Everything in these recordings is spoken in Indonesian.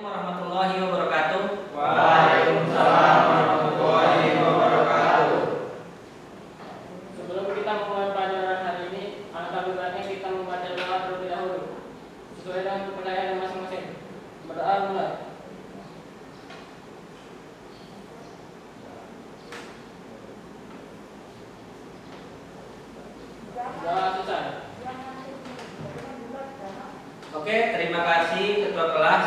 warahmatullahi wabarakatuh. Waalaikumsalam warahmatullahi wabarakatuh. Sebelum kita memulai pelajaran hari ini, alangkah baiknya kita membaca doa terlebih dahulu sesuai dengan kepercayaan masing-masing. Berdoa mulai. Doa selesai. Oke, terima kasih ketua kelas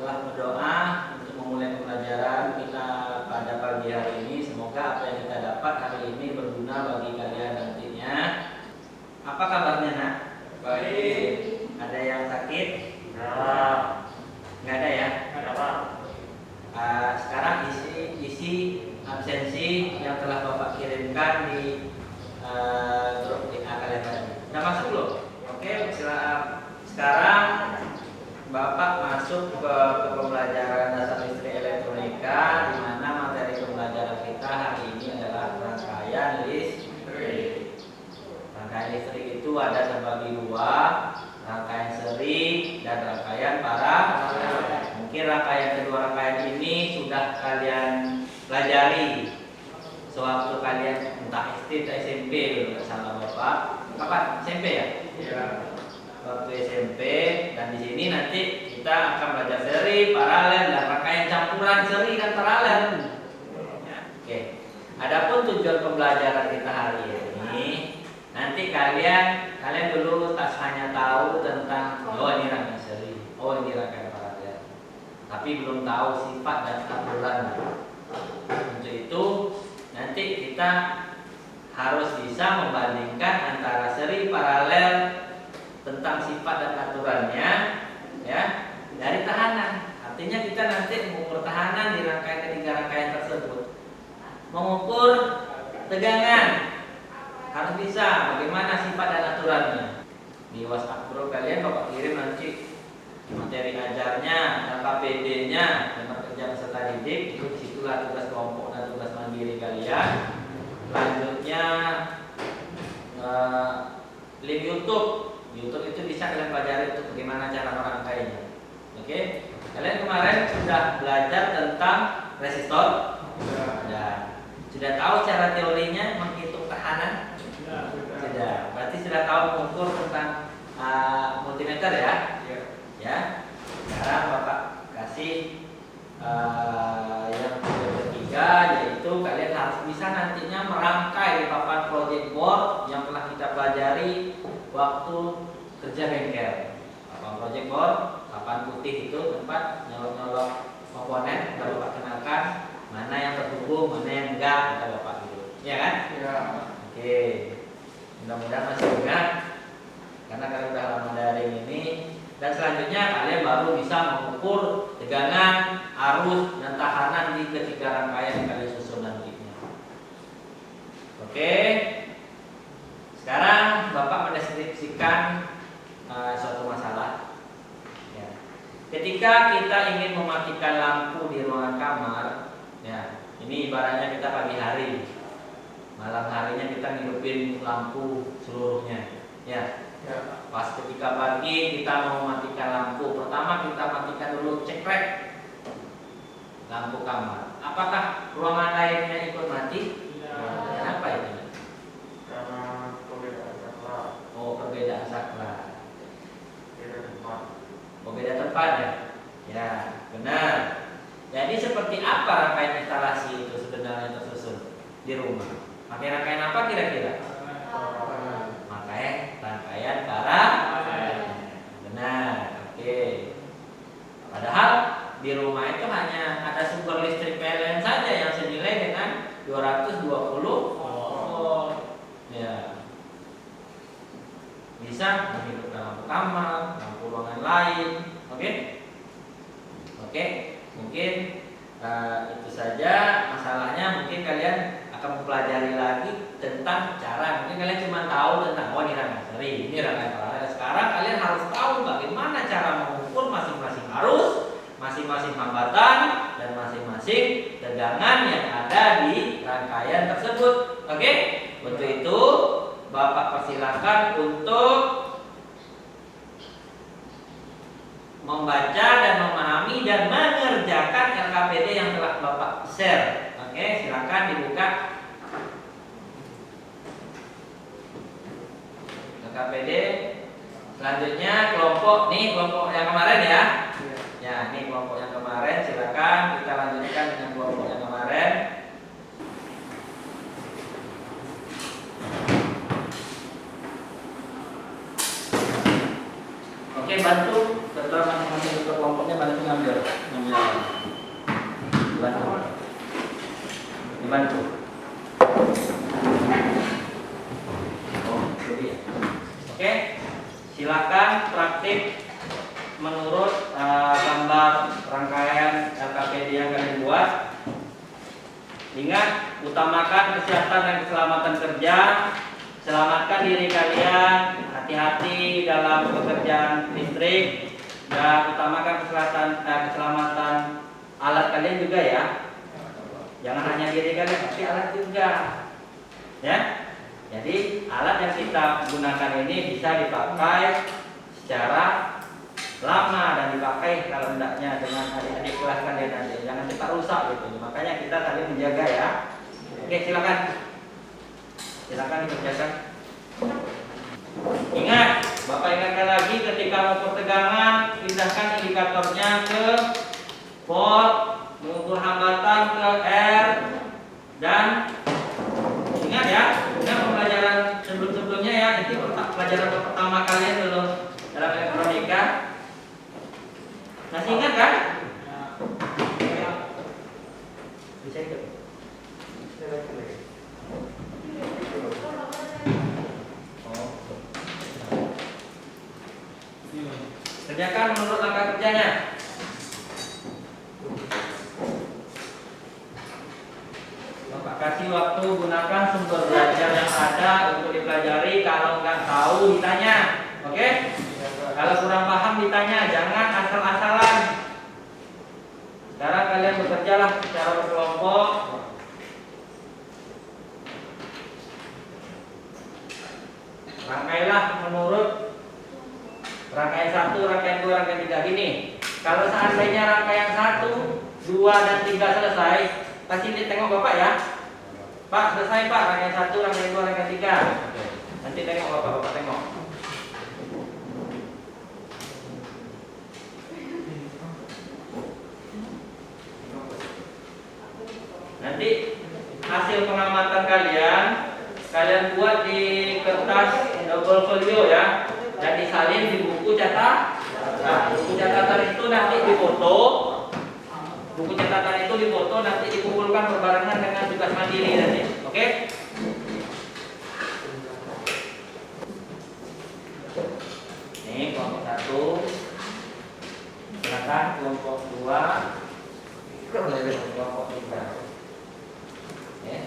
telah berdoa untuk memulai pembelajaran kita pada pagi hari ini. Semoga apa yang kita dapat hari ini berguna bagi kalian nantinya. Apa kabarnya, Nak? Baik. Ada yang sakit? Nah, Nggak ada ya? ada Pak. Sekarang isi absensi yang telah Bapak kirimkan di grup WA kalian tadi. Udah masuk belum? Oke, silakan. Sekarang Bapak masuk ke pembelajaran dasar listrik elektronika, di mana materi pembelajaran kita hari ini adalah rangkaian listrik. Rangkaian listrik itu ada terbagi dua, rangkaian seri dan rangkaian paralel. Mungkin rangkaian kedua rangkaian ini sudah kalian pelajari sewaktu kalian entah SD atau SMP, kalau salah Bapak. Kapan? SMP ya? Iya. Waktu SMP, dan di sini nanti kita akan belajar seri, paralel, dan rangkaian campuran seri dan paralel. Ya, oke. Adapun tujuan pembelajaran kita hari ini, nanti kalian dulu tak hanya tahu tentang ini rangkaian seri, ini rangkaian paralel, tapi belum tahu sifat dan aturan. Untuk itu nanti kita harus bisa membandingkan antara seri, paralel tentang sifat dan aturannya, ya, dari tahanan. Artinya kita nanti mengukur tahanan di rangkaian ketiga rangkaian tersebut. Mengukur tegangan harus bisa bagaimana sifat dan aturannya. Di WhatsApp group kalian Bapak kirim nanti materi ajarnya, KPD-nya, dan kerja peserta didik. Itu disitulah tugas kelompok dan tugas mandiri kalian. Selanjutnya link YouTube itu bisa kalian pelajari untuk bagaimana cara merangkainya. Oke, kalian kemarin sudah belajar tentang resistor, sudah tahu cara teorinya menghitung tahanan, sudah. Berarti sudah tahu mengukur tentang multimeter ya. Ya. Sekarang Bapak kasih yang ketiga, yaitu kalian harus bisa nantinya merangkai di papan project board yang telah kita pelajari waktu kerja bengkel. Papan project board, papan putih itu tempat nyolok-nyolok komponen. Kita Bapak kenalkan mana yang terhubung, mana yang enggak, kita Bapak dulu. Iya kan? Iya. Oke. Mudah-mudahan masih ingat karena kalian sudah lama daring ini. Dan selanjutnya kalian baru bisa mengukur tegangan, arus, dan tahanan di ketiga rangkaian yang kalian susun nantinya. Oke. Sekarang Bapak mendeskripsikan suatu masalah. Ya. Ketika kita ingin mematikan lampu di ruangan kamar, ya, ini ibaratnya kita pagi hari, malam harinya kita ngidupin lampu seluruhnya. Ya. Pas ketika pagi kita mau matikan lampu, pertama kita matikan dulu cekrek lampu kamar. Apakah ruangan lainnya ikut mati? Kenapa itu? Karena perbedaan saklar. Oh, perbedaan saklar. Beda tempat. Oh, beda tempat ya? Ya, benar. Jadi seperti apa rangkaian instalasi itu sebenarnya tersusun di rumah? Pakai rangkaian apa kira-kira? Rangkaian paralel. Benar. Oke. Padahal di rumah itu hanya ada sumber listrik PLN saja yang senilai dengan 220 volt. Ya. Bisa menghidupkan lampu kamar, lampu ruangan lain. Oke? Oke. Mungkin itu saja masalahnya. Mungkin kalian akan mempelajari lagi tentang cara. Mungkin kalian cuma tahu tentang ini rangkaian seri, ini rangkaian paralel. Sekarang kalian harus tahu bagaimana cara mengukur masing-masing arus, masing-masing hambatan, dan masing-masing tegangan yang ada di rangkaian tersebut. Oke? Untuk itu Bapak persilakan untuk membaca dan memahami dan mengerjakan LKPD yang telah Bapak share. Oke, silakan dibuka LKPD. Selanjutnya kelompok yang kemarin ya. Ya, ini kelompok yang kemarin. Silakan kita lanjutkan dengan kelompok yang kemarin. Oke, bantu setelah masing-masing untuk kelompoknya bantu ngambil. Dibantu. Oh, jadi. Oke, silakan praktik menurut gambar rangkaian LKPD yang kalian buat. Ingat, utamakan kesehatan dan keselamatan kerja. Selamatkan diri kalian, hati-hati dalam pekerjaan listrik, dan utamakan keselamatan alat kalian juga ya. Jangan hanya diri kalian, tapi alat juga. Ya. Jadi alat yang kita gunakan ini bisa dipakai secara lama dan dipakai kalau hendaknya dengan adik-adik kelas kalian nanti. Jangan cepat rusak gitu. Makanya kita saling menjaga ya. Oke, silakan. Silakan dikerjakan. Ingat, Bapak ingatkan lagi ketika mengukur tegangan, pindahkan indikatornya ke volt, mengukur hambatan ke R, dan ingat ya, ingat pembelajaran sebelum-sebelumnya ya, ini pelajaran pertama kalian dulu dalam elektronika. Masih ingat kan? Bisa ikut. Kerjakan menurut langkah kerjanya. Bapak kasih waktu, gunakan sumber belajar yang ada untuk dipelajari. Kalau nggak tahu ditanya, oke? Kalau kurang paham ditanya, jangan asal-asalan. Sekarang kalian bekerjalah secara berkelompok. Rangkailah menurut rangkaian 1, rangkaian 2, rangkaian 3 gini. Kalau seandainya rangkaian 1, 2, dan 3 selesai, pasti ditengok Bapak ya. Pak, selesai Pak, rangkaian 1, rangkaian 2, rangkaian 3. Nanti tengok Bapak tengok. Nanti hasil pengamatan kalian buat di kertas double folio ya. Dan disalin di buku catatan. Nah, buku catatan itu nanti difoto. Buku catatan itu difoto, nanti dikumpulkan berbarengan dengan tugas mandiri nanti. Oke? Ini kelompok 1. Silakan kelompok 2. Kelompok 3. Oke.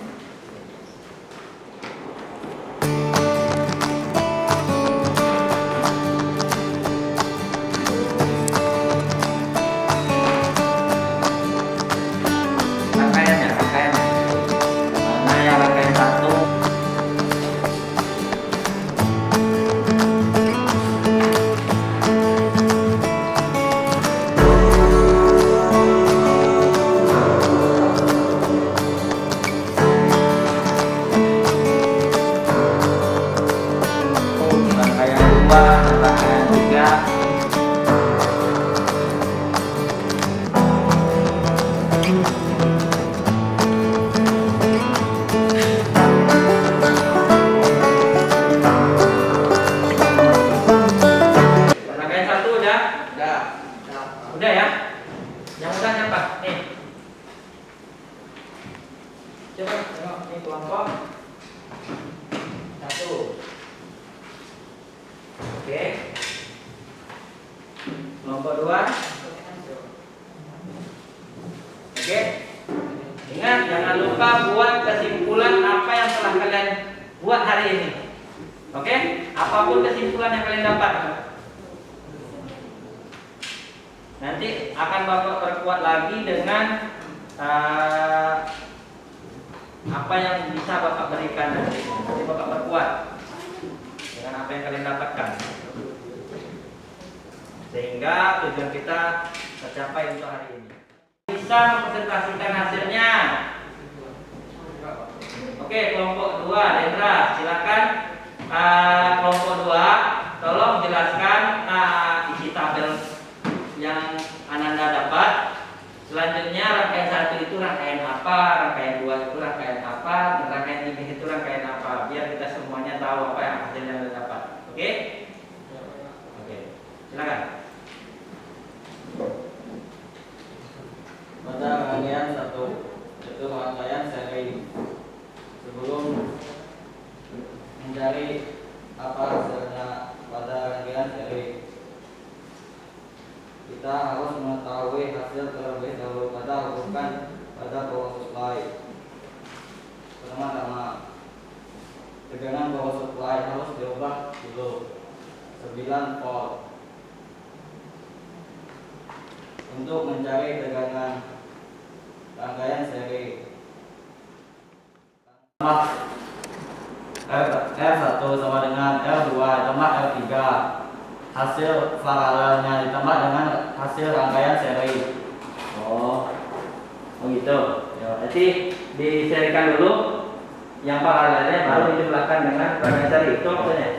Udah ya? Yang udah siapa? Nih. Coba tengok ini kelompok 1. Oke. Kelompok 2. Oke. Ingat, jangan lupa buat kesimpulan apa yang telah kalian buat hari ini. Oke? Apapun kesimpulan yang kalian dapat. Nanti akan Bapak perkuat lagi dengan apa yang bisa Bapak berikan nanti. Nanti Bapak perkuat dengan apa yang kalian dapatkan. Sehingga tujuan kita tercapai untuk hari ini. Bisa mempresentasikan hasilnya. Oke, kelompok 2, Dendra, silakan. Kelompok 2, tolong jelaskan isi tabel yang Ananda dapat. Selanjutnya rangkaian 1 itu rangkaian apa, rangkaian 2 itu rangkaian apa, dan rangkaian 3 itu rangkaian apa, biar kita semuanya tahu apa yang hasil yang kita dapat. Oke? Oke, silakan. Pada rangkaian 1 itu rangkaian seri. Sebelum mencari apa hasilnya pada rangkaian seri, kita harus mengetahui hasil terlebih dahulu. Pada hubungkan pada power supply. Pertama-tama, tegangan power supply harus diubah dulu 9 volt. Untuk mencari tegangan rangkaian seri, R1 sama dengan R2 ditambah R3, hasil paralelnya ditambah dengan hasil rangkaian seri. Oh gitu. Ya, berarti diserikan dulu yang paralelnya, baru dijumlahkan dengan rangkaian seri. Itu maksudnya?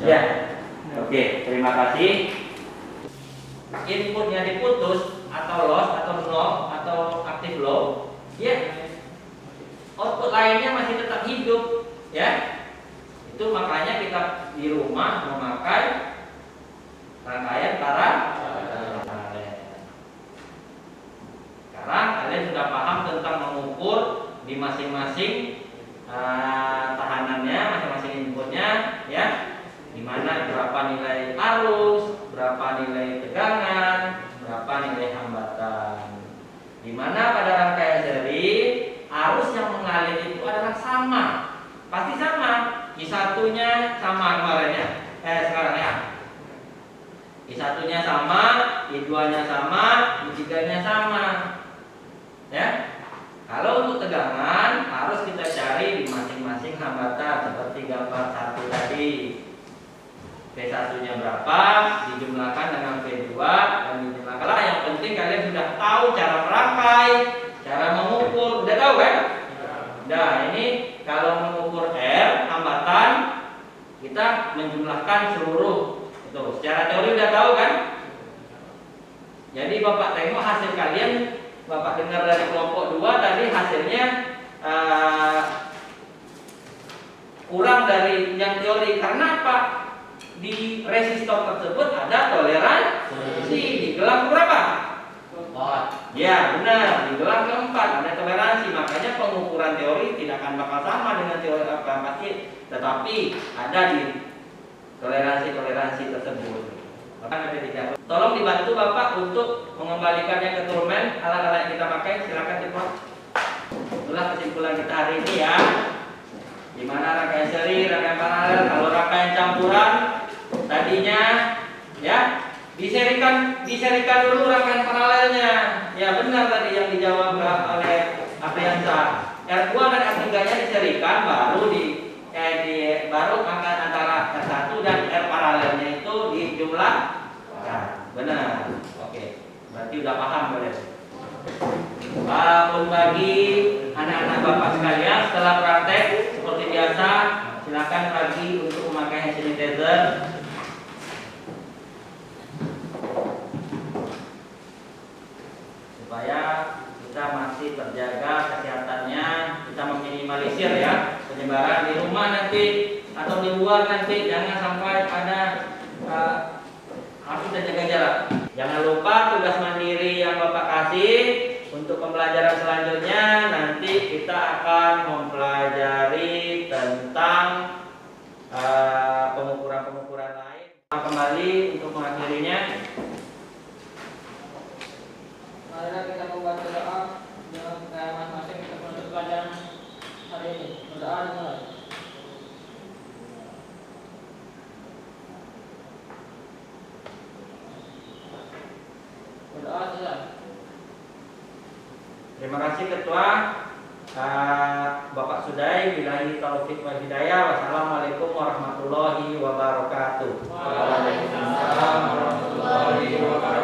Ya. Oke, terima kasih. Inputnya diputus atau loss atau drop atau aktif low, ya. Output lainnya masih tetap hidup, ya. Itu makanya kita di rumah memakai rangkaian paralel. Sekarang kalian sudah paham tentang mengukur di masing-masing tahanannya, masing-masing inputnya, ya. Di mana berapa nilai arus, berapa nilai tegangan, berapa nilai hambatan. Di mana pada rangkaian seri arus yang mengalir itu adalah sama, pasti sama. I1-nya sama kemarin ya, sekarang ya. I1-nya sama, I2-nya sama, I3-nya sama. Ya. Kalau untuk tegangan harus kita cari di masing-masing hambatan seperti gambar 1 tadi. V1-nya berapa, dijumlahkan dengan V2 dan dijumlahkan. Yang penting kalian sudah tahu cara merangkai, cara mengukur, udah tahu kan? Nah, ini kalau mengukur R hambatan, kita menjumlahkan seluruh itu. Secara teori udah tahu kan? Jadi Bapak tengok hasil kalian, Bapak dengar dari kelompok 2 tadi hasilnya kurang dari yang teori. Karena apa? Di resistor tersebut ada toleransi di gelang berapa? 4. Ya benar, di gelang keempat ada toleransi. Makanya pengukuran teori tidak akan bakal sama dengan teori apa pasti, tetapi ada di toleransi tersebut. Maka ada 3. Tolong dibantu Bapak untuk mengembalikannya ke turmen alat-alat yang kita pakai. Silakan cepat. Itulah kesimpulan kita hari ini ya. Dimana rangkaian seri, rangkaian paralel, kalau rangkaian campuran tadinya ya diserikan dulu rangkaian paralelnya. Ya benar tadi yang dijawab oleh Apriansa. R2 dan R3-nya diserikan, baru baru angka antara R1 dan R paralelnya itu dijumlahkan. Benar. Oke. Berarti udah paham kalian. Bagi anak-anak Bapak sekalian, setelah praktek seperti biasa, silakan pergi untuk memakai hand sanitizer. Supaya kita masih terjaga kesehatannya, kita meminimalisir ya penyebaran di rumah nanti atau di luar nanti, jangan sampai ada harus kita jaga jarak. Jangan lupa tugas mandiri yang Bapak kasih untuk pembelajaran selanjutnya, nanti kita akan mempelajari tentang pengukuran-pengukuran lain. Kembali untuk mengakhirinya. Marilah kita membaca doa dengan gaya masing-masing untuk menutup pelajaran hari ini. Berdoa dimulai. Berdoa selesai. Terima kasih Ketua Bapak Sudai. Billahi taufik wal hidayah. Wassalamualaikum warahmatullahi wabarakatuh. Waalaikumsalam warahmatullahi wabarakatuh.